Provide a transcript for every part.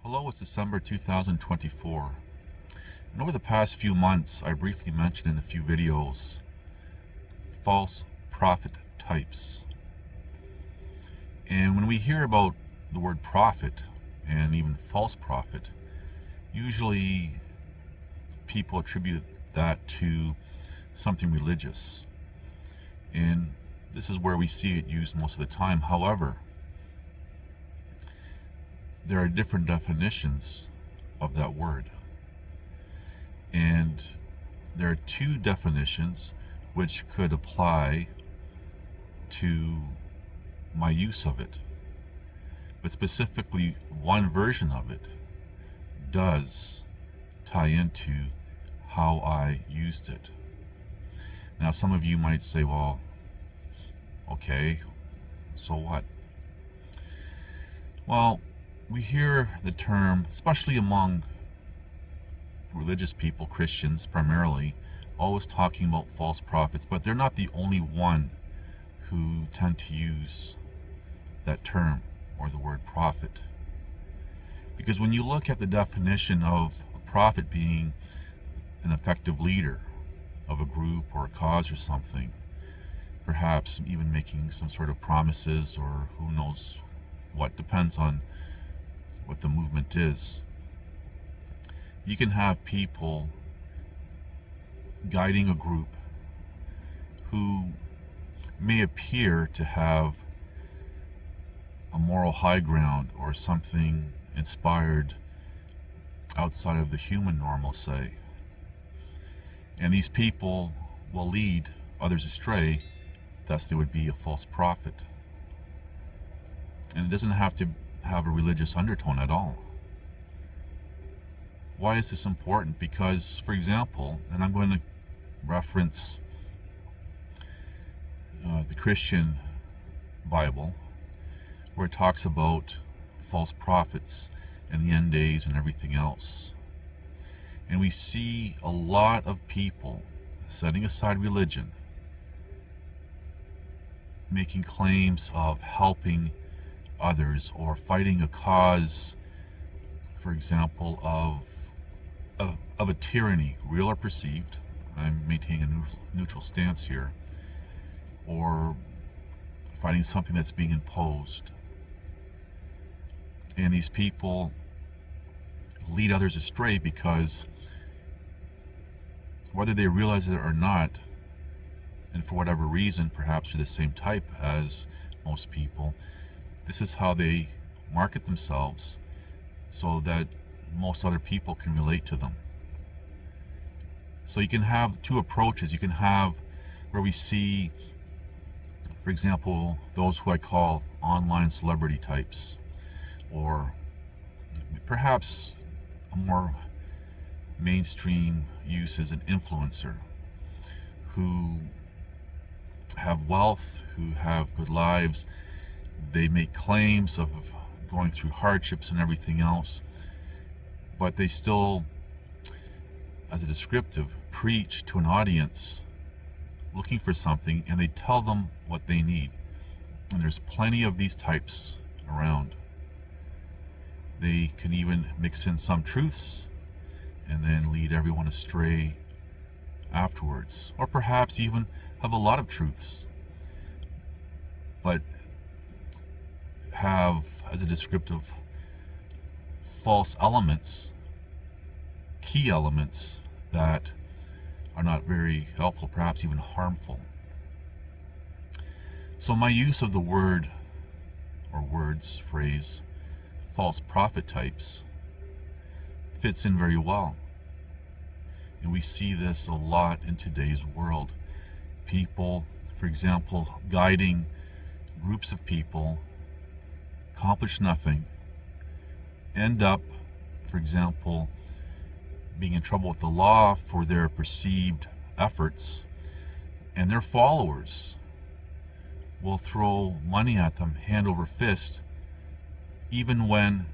Hello, it's December 2024, and over the past few months I briefly mentioned in a few videos false prophet types. And when we hear about the word prophet and even false prophet, usually people attribute that to something religious, and this is where we see it used most of the time. However, there are different definitions of that word, and there are two definitions which could apply to my use of it, but specifically one version of it does tie into how I used it. Now some of you might say, well, okay, so what? Well, we hear the term, especially among religious people, Christians primarily, always talking about false prophets, but they're not the only one who tend to use that term or the word prophet. Because when you look at the definition of a prophet being an effective leader of a group or a cause or something, perhaps even making some sort of promises or who knows what, depends on what the movement is. You can have people guiding a group who may appear to have a moral high ground or something inspired outside of the human normal, say. And these people will lead others astray, thus they would be a false prophet. And it doesn't have to have a religious undertone at all. Why is this important? Because, for example, and I'm going to reference the Christian Bible, where it talks about false prophets and the end days and everything else. And we see a lot of people setting aside religion, making claims of helping others or fighting a cause, for example, of a tyranny, real or perceived. I'm maintaining a neutral stance here. Or fighting something that's being imposed. And these people lead others astray because, whether they realize it or not, and for whatever reason, perhaps they're the same type as most people, this is how they market themselves so that most other people can relate to them. So you can have two approaches. You can have where we see, for example, those who I call online celebrity types, or perhaps a more mainstream use as an influencer, who have wealth, who have good lives. They make claims of going through hardships and everything else, but they still, as a descriptive, preach to an audience looking for something, and they tell them what they need. And there's plenty of these types around. They can even mix in some truths and then lead everyone astray afterwards, or perhaps even have a lot of truths, but have, as a descriptive, false elements, key elements that are not very helpful, perhaps even harmful. So my use of the word, or words, phrase, false prophet types fits in very well. And we see this a lot in today's world. People for example, guiding groups of people, accomplish nothing, end up, for example, being in trouble with the law for their perceived efforts, and their followers will throw money at them hand over fist, even when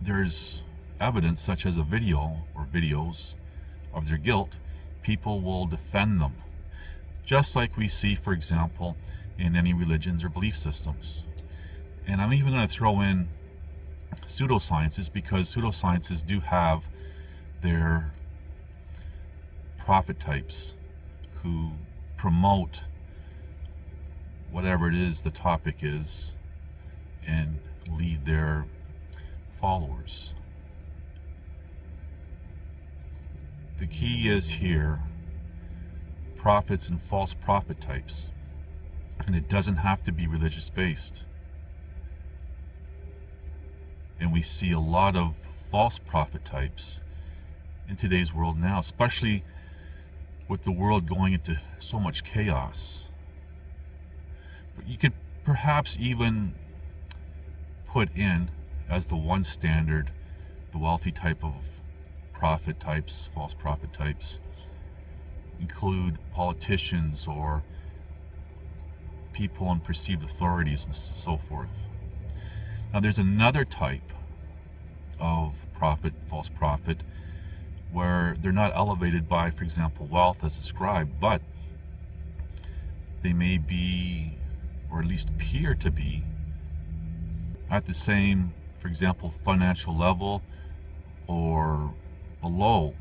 there's evidence such as a video or videos of their guilt. People will defend them, just like we see, for example, in any religions or belief systems. And I'm even going to throw in pseudosciences, because pseudosciences do have their prophet types who promote whatever it is the topic is and lead their followers. The key is here prophets and false prophet types, and it doesn't have to be religious based. And we see a lot of false prophet types in today's world now, especially with the world going into so much chaos. But you could perhaps even put in as the one standard the wealthy type of prophet types, false prophet types, include politicians or people in perceived authorities and so forth. Now there's another type of prophet, false prophet, where they're not elevated by, for example, wealth as described, but they may be, or at least appear to be, at the same, for example, financial level or below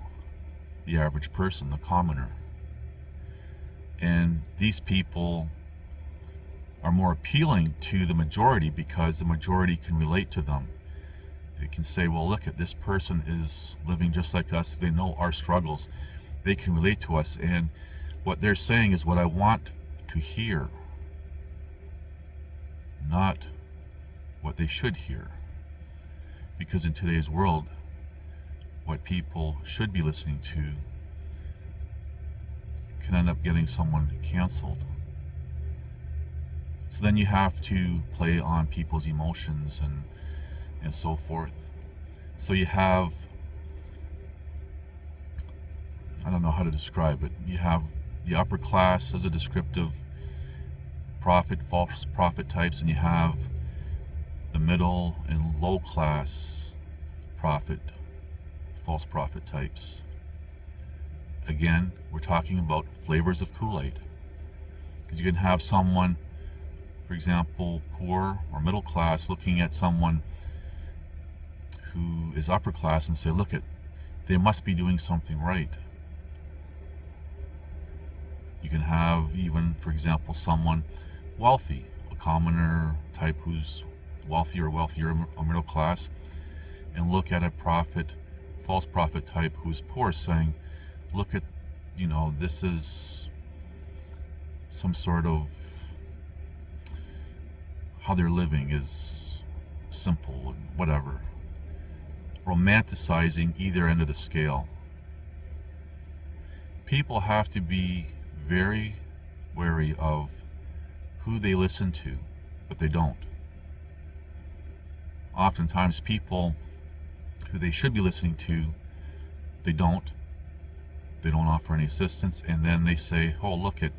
the average person, the commoner. And these people are more appealing to the majority because the majority can relate to them. They can say, well, look at this person is living just like us. They know our struggles. They can relate to us. And what they're saying is what I want to hear, not what they should hear. Because in today's world, what people should be listening to can end up getting someone canceled. So then you have to play on people's emotions and so forth. So you have, I don't know how to describe it, you have the upper class as a descriptive prophet, false prophet types, and you have the middle and low class prophet, false prophet types. Again, we're talking about flavors of Kool-Aid, because you can have someone, for example, poor or middle class, looking at someone who is upper class and say, look, they must be doing something right. You can have even, for example, someone wealthy, a commoner type who's wealthy or wealthier or middle class, and look at a prophet, false prophet type who's poor, saying, look at, this is some sort of, how they're living is simple and whatever. Romanticizing either end of the scale. People have to be very wary of who they listen to, but they don't. Oftentimes people who they should be listening to, they don't offer any assistance, and then they say, oh, look at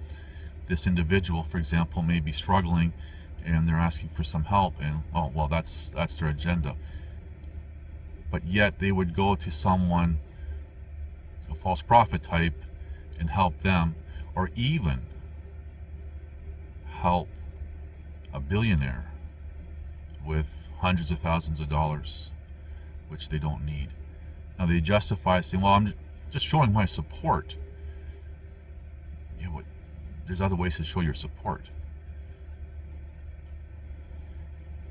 this individual, for example, may be struggling and they're asking for some help, and oh, well, that's their agenda. But yet they would go to someone, a false prophet type, and help them, or even help a billionaire with hundreds of thousands of dollars, which they don't need. Now they justify saying, well, I'm just showing my support. Yeah, but there's other ways to show your support.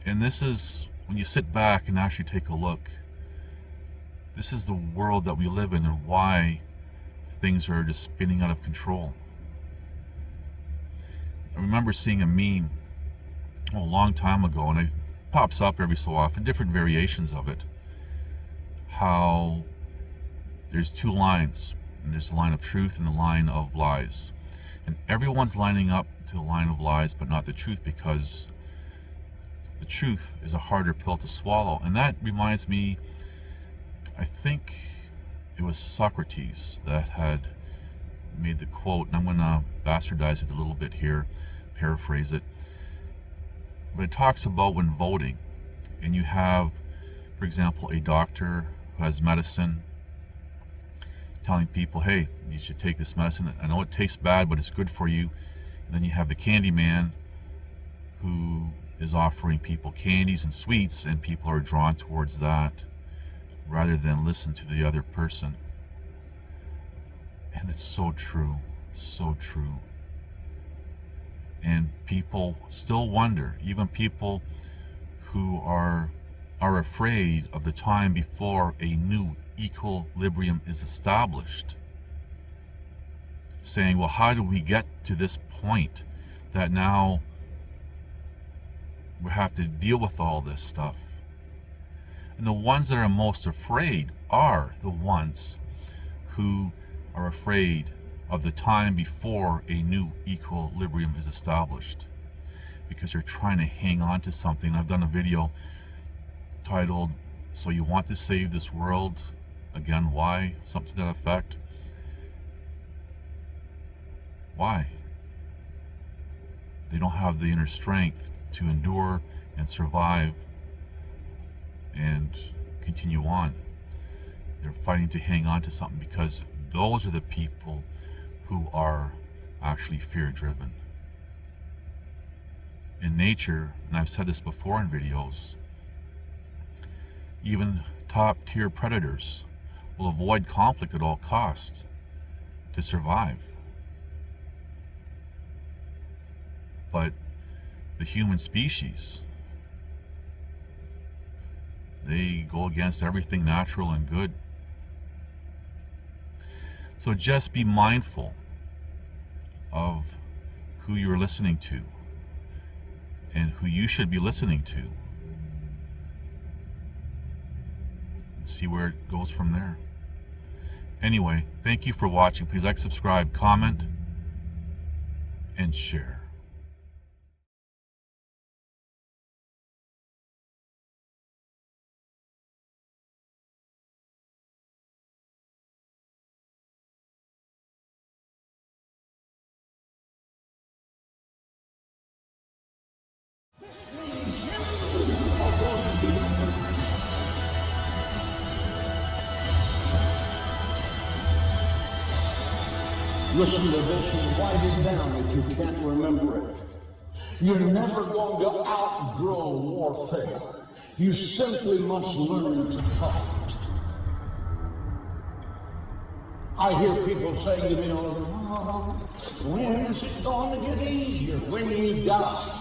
And this is, when you sit back and actually take a look, this is the world that we live in and why things are just spinning out of control. I remember seeing a meme a long time ago, and it pops up every so often, different variations of it, how there's two lines, and there's the line of truth and the line of lies. And everyone's lining up to the line of lies, but not the truth, because the truth is a harder pill to swallow. And that reminds me, I think it was Socrates that had made the quote, and I'm going to bastardize it a little bit here, paraphrase it. But it talks about when voting, and you have, for example, a doctor who has medicine telling people, hey, you should take this medicine. I know it tastes bad, but it's good for you. And then you have the candy man who is offering people candies and sweets, and people are drawn towards that rather than listen to the other person. And it's so true, so true. And people still wonder, even people who are afraid of the time before a new equilibrium is established, saying, well, how do we get to this point that now we have to deal with all this stuff? And the ones that are most afraid are the ones who are afraid of the time before a new equilibrium is established, because you're trying to hang on to something. I've done a video titled, So You Want to Save This World? Again, why? Something to that effect. Why? They don't have the inner strength to endure and survive and continue on. They're fighting to hang on to something, because those are the people who are actually fear-driven. In nature, and I've said this before in videos, even top-tier predators will avoid conflict at all costs to survive. But the human species, they go against everything natural and good. So just be mindful of who you're listening to and who you should be listening to. See where it goes from there. Anyway, thank you for watching. Please like, subscribe, comment, and share. Listen to this and write it down if you can't remember it. You're never going to outgrow warfare. You simply must learn to fight. I hear people saying to me, oh, when is it going to get easier? When you die.